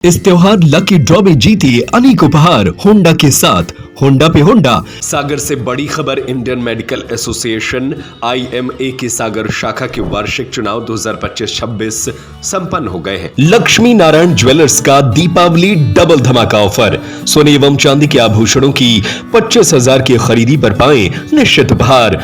इस त्योहार lucky draw में जीतिए अनेक उपहार होंडा के साथ। होंडा पे होंडा। सागर से बड़ी खबर। इंडियन मेडिकल एसोसिएशन IMA की सागर शाखा के वार्षिक चुनाव 2025-26 संपन्न हो गए हैं। लक्ष्मी नारायण ज्वेलर्स का दीपावली डबल धमाका ऑफर। सोने एवं चांदी के आभूषणों की 25,000 की खरीदी पर पाएं निश्चित उपहार।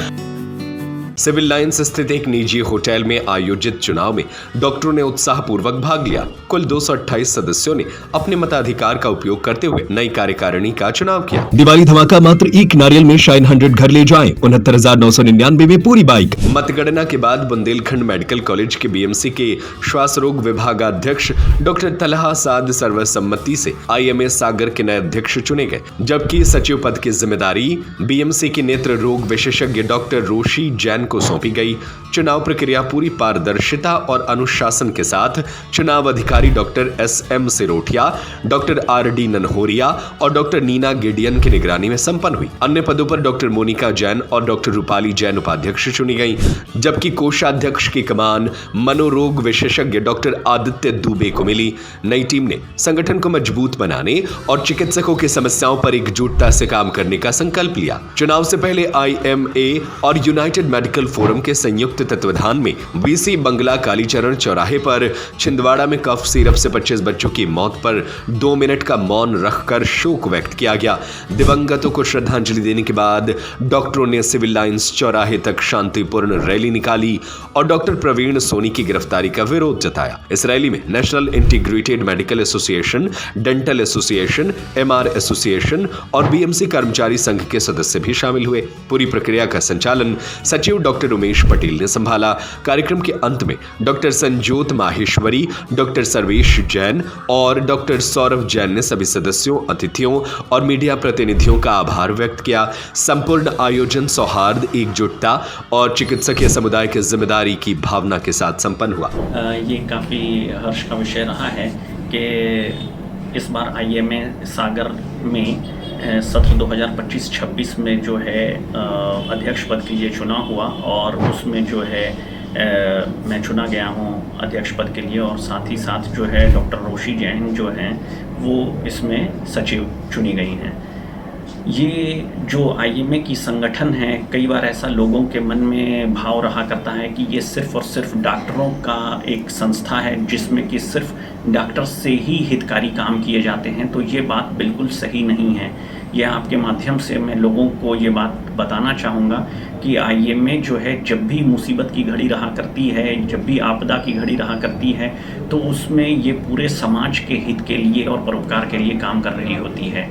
सिविल लाइंस स्थित एक निजी होटल में आयोजित चुनाव में डॉक्टरों ने उत्साहपूर्वक भाग लिया। कुल 228 सदस्यों ने अपने मताधिकार का उपयोग करते हुए नई कार्यकारिणी का चुनाव किया। दिवाली धमाका। मात्र एक नारियल में शाइन 100 घर ले जाएं। 69,999 में पूरी बाइक। मतगणना के बाद बुंदेलखंड मेडिकल कॉलेज के BMC के श्वास रोग विभागाध्यक्ष डॉक्टर तलहा साद सर्वसम्मति से IMA सागर के नए अध्यक्ष चुने गए, जबकि सचिव पद की जिम्मेदारी BMC के नेत्र रोग विशेषज्ञ डॉक्टर रोशी जैन को सौंपी गई। चुनाव प्रक्रिया पूरी पारदर्शिता और अनुशासन के साथ चुनाव अधिकारी doctor SM Sirothia, doctor RD ननहोरिया और डॉक्टर नीना गेडियन की निगरानी में संपन्न हुई। अन्य पदों पर डॉक्टर मोनिका जैन और डॉक्टर रूपाली जैन उपाध्यक्ष चुनी गई, जबकि कोषाध्यक्ष की कमान मनोरोग विशेषज्ञ डॉक्टर आदित्य दुबे को मिली। नई टीम ने संगठन को मजबूत बनाने और चिकित्सकों की समस्याओं पर एकजुटता से काम करने का संकल्प लिया। चुनाव से पहले IMA और यूनाइटेड मेडिकल फोरम के संयुक्त तत्वाधान में BC बंगला कालीचरण चौराहे पर छिंदवाड़ा में कफ सिरप से 25 बच्चों की मौत पर 2 मिनट का मौन रखकर शोक व्यक्त किया गया। दिवंगतों को श्रद्धांजलि देने के बाद डॉक्टरों ने सिविल लाइंस चौराहे तक शांतिपूर्ण रैली निकाली और डॉक्टर प्रवीण सोनी की गिरफ्तारी का विरोध जताया। इस रैली में national integrated medical association, dental association, MR association और BMC कर्मचारी संघ के सदस्य भी शामिल हुए। पूरी प्रक्रिया का संचालन सचिव डॉक्टर उमेश पटेल ने संभाला। कार्यक्रम के अंत में डॉक्टर संजोत माहेश्वरी, डॉक्टर सर्वेश जैन और डॉक्टर सौरभ जैन ने सभी सदस्यों, अतिथियों और मीडिया प्रतिनिधियों का आभार व्यक्त किया। संपूर्ण आयोजन सौहार्द, एकजुटता और चिकित्सकीय समुदाय की जिम्मेदारी की भावना के साथ संपन्न हुआ। ये काफ़ी हर्ष का विषय रहा है कि इस बार IMA सागर में सत्र 2025-26 में जो है अध्यक्ष पद के लिए चुनाव हुआ और उसमें जो है मैं चुना गया हूँ अध्यक्ष पद के लिए, और साथ ही साथ जो है डॉक्टर रोशी जैन जो हैं वो इसमें सचिव चुनी गई हैं। ये जो IMA की संगठन है, कई बार ऐसा लोगों के मन में भाव रहा करता है कि ये सिर्फ़ और सिर्फ डॉक्टरों का एक संस्था है जिसमें कि सिर्फ डॉक्टर से ही हितकारी काम किए जाते हैं। तो ये बात बिल्कुल सही नहीं है। यह आपके माध्यम से मैं लोगों को ये बात बताना चाहूँगा कि IMA जो है जब भी मुसीबत की घड़ी रहा करती है, जब भी आपदा की घड़ी रहा करती है, तो उसमें ये पूरे समाज के हित के लिए और परोपकार के लिए काम कर रही होती है।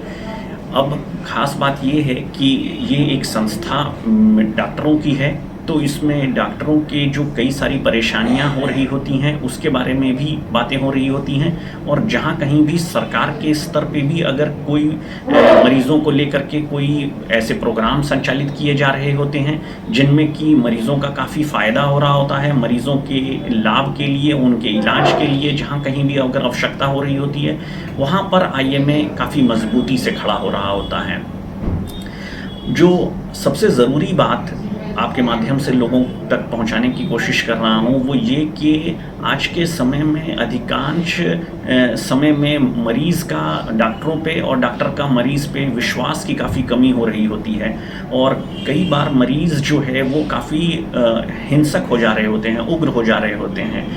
अब ख़ास बात ये है कि ये एक संस्था डॉक्टरों की है, तो इसमें डॉक्टरों के जो कई सारी परेशानियां हो रही होती हैं उसके बारे में भी बातें हो रही होती हैं, और जहां कहीं भी सरकार के स्तर पे भी अगर कोई मरीज़ों को लेकर के कोई ऐसे प्रोग्राम संचालित किए जा रहे होते हैं जिनमें कि मरीज़ों का काफ़ी फ़ायदा हो रहा होता है, मरीज़ों के लाभ के लिए, उनके इलाज के लिए जहां कहीं भी अगर आवश्यकता हो रही होती है, वहां पर IMA काफ़ी मजबूती से खड़ा हो रहा होता है। जो सबसे ज़रूरी बात आपके माध्यम से लोगों तक पहुंचाने की कोशिश कर रहा हूं वो ये कि आज के समय में अधिकांश समय में मरीज़ का डॉक्टरों पे और डॉक्टर का मरीज़ पे विश्वास की काफ़ी कमी हो रही होती है, और कई बार मरीज़ जो है वो काफ़ी हिंसक हो जा रहे होते हैं, उग्र हो जा रहे होते हैं।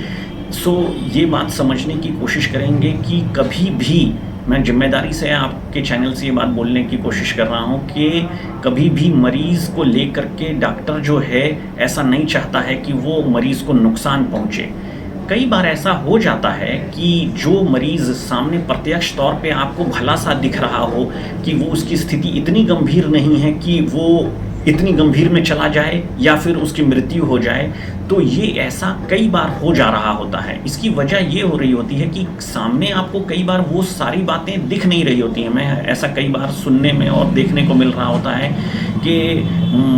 ये बात समझने की कोशिश करेंगे कि कभी भी, मैं जिम्मेदारी से आपके चैनल से ये बात बोलने की कोशिश कर रहा हूँ कि कभी भी मरीज़ को लेकर के डॉक्टर जो है ऐसा नहीं चाहता है कि वो मरीज़ को नुकसान पहुँचे। कई बार ऐसा हो जाता है कि जो मरीज़ सामने प्रत्यक्ष तौर पे आपको भला सा दिख रहा हो कि वो उसकी स्थिति इतनी गंभीर नहीं है कि वो इतनी गंभीर में चला जाए या फिर उसकी मृत्यु हो जाए, तो ये ऐसा कई बार हो जा रहा होता है। इसकी वजह ये हो रही होती है कि सामने आपको कई बार वो सारी बातें दिख नहीं रही होती हैं। मैं ऐसा कई बार सुनने में और देखने को मिल रहा होता है कि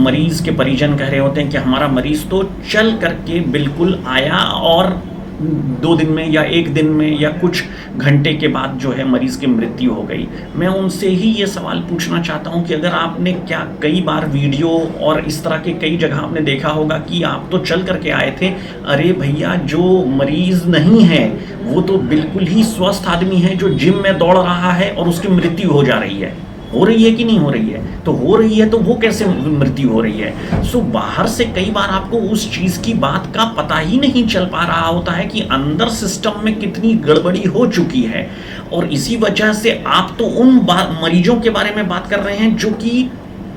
मरीज़ के परिजन कह रहे होते हैं कि हमारा मरीज़ तो चल करके बिल्कुल आया और 2 दिन में या 1 दिन में या कुछ घंटे के बाद जो है मरीज़ की मृत्यु हो गई। मैं उनसे ही ये सवाल पूछना चाहता हूँ कि अगर आपने क्या कई बार वीडियो और इस तरह के कई जगह आपने देखा होगा कि आप तो चल करके आए थे, अरे भैया जो मरीज़ नहीं है वो तो बिल्कुल ही स्वस्थ आदमी है जो जिम में दौड़ रहा है और उसकी मृत्यु हो जा रही है। हो रही है कि नहीं हो रही है? तो हो रही है, तो वो कैसे मृत्यु हो रही है? सो बाहर से कई बार आपको उस चीज़ की बात का पता ही नहीं चल पा रहा होता है कि अंदर सिस्टम में कितनी गड़बड़ी हो चुकी है। और इसी वजह से आप तो उन मरीजों के बारे में बात कर रहे हैं जो कि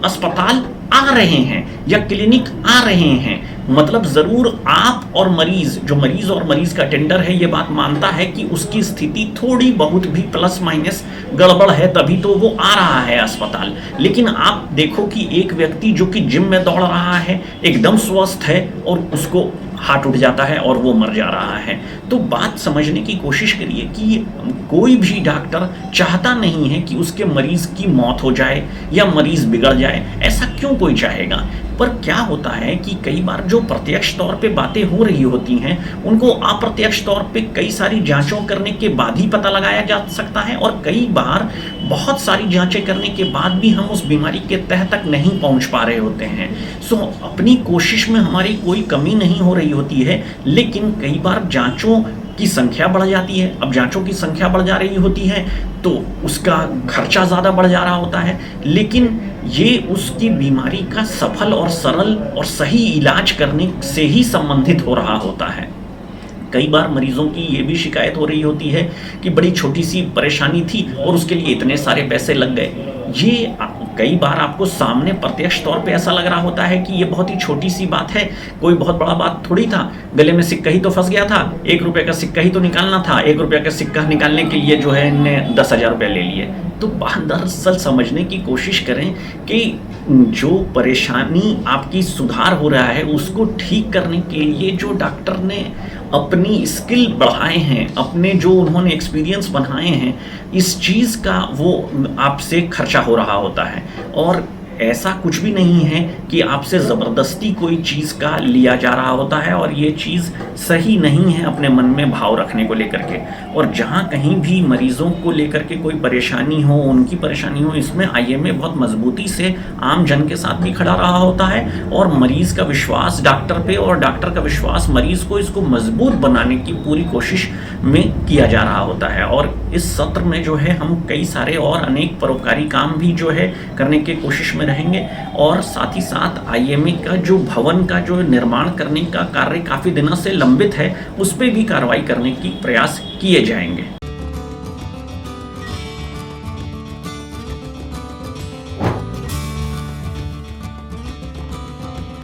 अस्पताल आ रहे हैं या क्लिनिक आ रहे हैं। मतलब ज़रूर आप और मरीज़, जो मरीज़ और मरीज़ का टेंडर है, ये बात मानता है कि उसकी स्थिति थोड़ी बहुत भी प्लस माइनस गड़बड़ है, तभी तो वो आ रहा है अस्पताल। लेकिन आप देखो कि एक व्यक्ति जो कि जिम में दौड़ रहा है, एकदम स्वस्थ है और उसको हार्ट उठ जाता है और वो मर जा रहा है। तो बात समझने की कोशिश करिए कि कोई भी डॉक्टर चाहता नहीं है कि उसके मरीज़ की मौत हो जाए या मरीज़ बिगड़ जाए। ऐसा क्यों कोई चाहेगा? पर क्या होता है कि कई बार जो प्रत्यक्ष तौर पे बातें हो रही होती हैं, उनको अप्रत्यक्ष तौर पे कई सारी जांचों करने के बाद ही पता लगाया जा सकता है और कई बार बहुत सारी जांचें करने के बाद भी हम उस बीमारी के तह तक नहीं पहुंच पा रहे होते हैं। सो अपनी कोशिश में हमारी कोई कमी नहीं हो रही होती है, लेकिन कई बार जांचों की संख्या बढ़ जाती है। अब जांचों की संख्या बढ़ जा रही होती है तो उसका खर्चा ज़्यादा बढ़ जा रहा होता है, लेकिन ये उसकी बीमारी का सफल और सरल और सही इलाज करने से ही संबंधित हो रहा होता है। कई बार मरीजों की ये भी शिकायत हो रही होती है कि बड़ी छोटी सी परेशानी थी और उसके लिए इतने सारे पैसे लग गए। ये कई बार आपको सामने प्रत्यक्ष तौर पे ऐसा लग रहा होता है कि ये बहुत ही छोटी सी बात है, कोई बहुत बड़ा बात थोड़ी था, गले में सिक्का ही तो फंस गया था, 1 रुपये का सिक्का ही तो निकालना था, 1 रुपये का सिक्का निकालने के लिए जो है इनने 10,000 रुपये ले लिए। तो दरअसल समझने की कोशिश करें कि जो परेशानी आपकी सुधार हो रहा है उसको ठीक करने के लिए जो डॉक्टर ने अपनी स्किल बढ़ाए हैं, अपने जो उन्होंने एक्सपीरियंस बनाए हैं, इस चीज़ का वो आपसे खर्चा हो रहा होता है। और ऐसा कुछ भी नहीं है कि आपसे ज़बरदस्ती कोई चीज़ का लिया जा रहा होता है और ये चीज़ सही नहीं है अपने मन में भाव रखने को लेकर के। और जहाँ कहीं भी मरीज़ों को लेकर के कोई परेशानी हो, उनकी परेशानी हो, इसमें आईएमए बहुत मजबूती से आम जन के साथ भी खड़ा रहा होता है और मरीज़ का विश्वास डॉक्टर पे और डॉक्टर का विश्वास मरीज़ को, इसको मजबूत बनाने की पूरी कोशिश में किया जा रहा होता है। और इस सत्र में जो है हम कई सारे और अनेक परोपकारी काम भी जो है करने की कोशिश में रहेंगे और साथ ही साथ आईएमए का जो भवन का जो निर्माण करने का कार्य काफ़ी दिनों से लंबित है, उस पर भी कार्रवाई करने की प्रयास किए जाएंगे।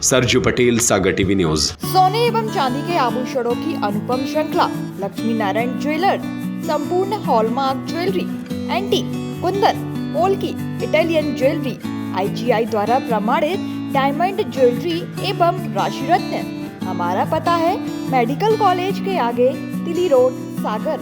सरजू पटेल, सागर टीवी न्यूज। सोने एवं चांदी के आभूषणों की अनुपम श्रृंखला लक्ष्मी नारायण ज्वेलर्स, संपूर्ण hallmark jewellery, antique, Kundan, polki, Italian jewellery, IGI द्वारा प्रमाणित डायमंड ज्वेलरी एवं राशि रत्न। हमारा पता है मेडिकल कॉलेज के आगे, तिली रोड, सागर।